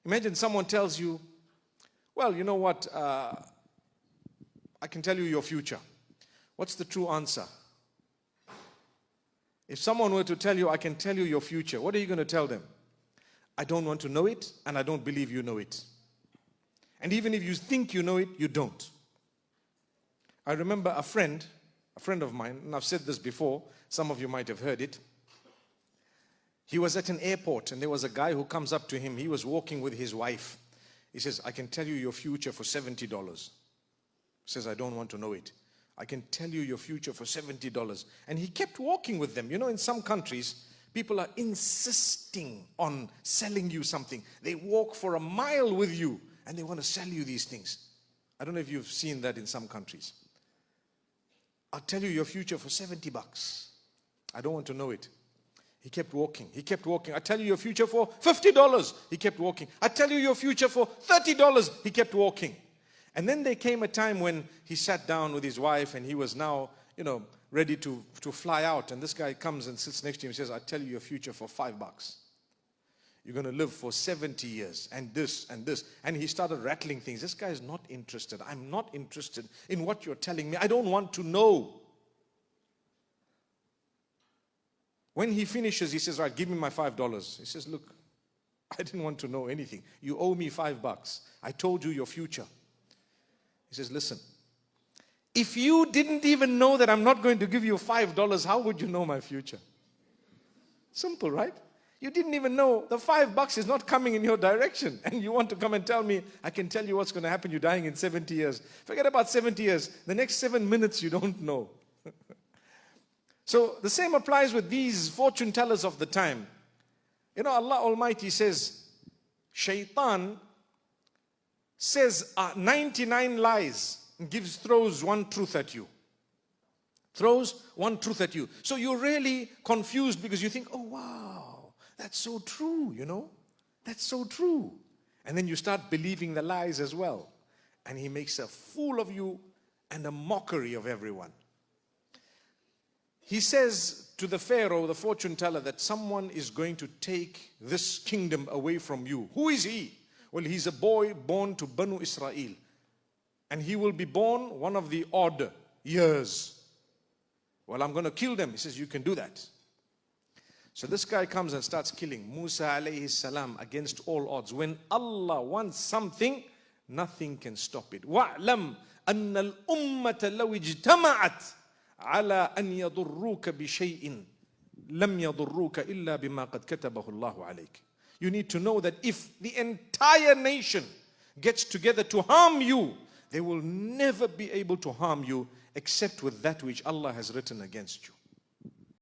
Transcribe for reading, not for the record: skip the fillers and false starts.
Imagine someone tells you, well, you know what, I can tell you your future. What's the true answer? If someone were to tell you, I can tell you your future, what are you going to tell them? I don't want to know it, and I don't believe you know it. And even if you think you know it, you don't. I remember a friend of mine, and I've said this before, some of you might have heard it. He was at an airport, and there was a guy who comes up to him. He was walking with his wife. He says, I can tell you your future for $70. He says, I don't want to know it. I can tell you your future for $70. And he kept walking with them. You know, in some countries, people are insisting on selling you something. They walk for a mile with you, and they want to sell you these things. I don't know if you've seen that in some countries. I'll tell you your future for $70. I don't want to know it. He kept walking. He kept walking. I tell you your future for $50. He kept walking. I tell you your future for $30. He kept walking. And then there came a time when he sat down with his wife, and he was now, ready to fly out. And this guy comes and sits next to him and says, I tell you your future for $5. You're going to live for 70 years and this and this. And he started rattling things. This guy is not interested. I'm not interested in what you're telling me. I don't want to know. When he finishes, he says, all right, give me my $5. He says, look, I didn't want to know anything. You owe me $5. I told you your future. He says, listen, if you didn't even know that I'm not going to give you $5, how would you know my future? Simple, right? You didn't even know the $5 is not coming in your direction. And you want to come and tell me, I can tell you what's going to happen. You're dying in 70 years. Forget about 70 years. The next 7 minutes, you don't know. So the same applies with these fortune tellers of the time. Allah Almighty says, Shaitan says 99 lies and throws one truth at you. Throws one truth at you. So you're really confused because you think, oh wow, that's so true, That's so true. And then you start believing the lies as well. And he makes a fool of you and a mockery of everyone. He says to the Pharaoh, the fortune teller, that someone is going to take this kingdom away from you. Who is he? Well, he's a boy born to Banu Israel. And he will be born one of the odd years. Well, I'm going to kill them. He says, you can do that. So this guy comes and starts killing Musa alayhi salam against all odds. When Allah wants something, nothing can stop it. وَاعْلَمْ أَنَّ الْأُمَّةَ لَوْ اجْتَمَعَتْ على أن يضروك بشيء لم يضروك إلا بما قد كتبه الله عليك. You need to know that if the entire nation gets together to harm you, they will never be able to harm you except with that which Allah has written against you.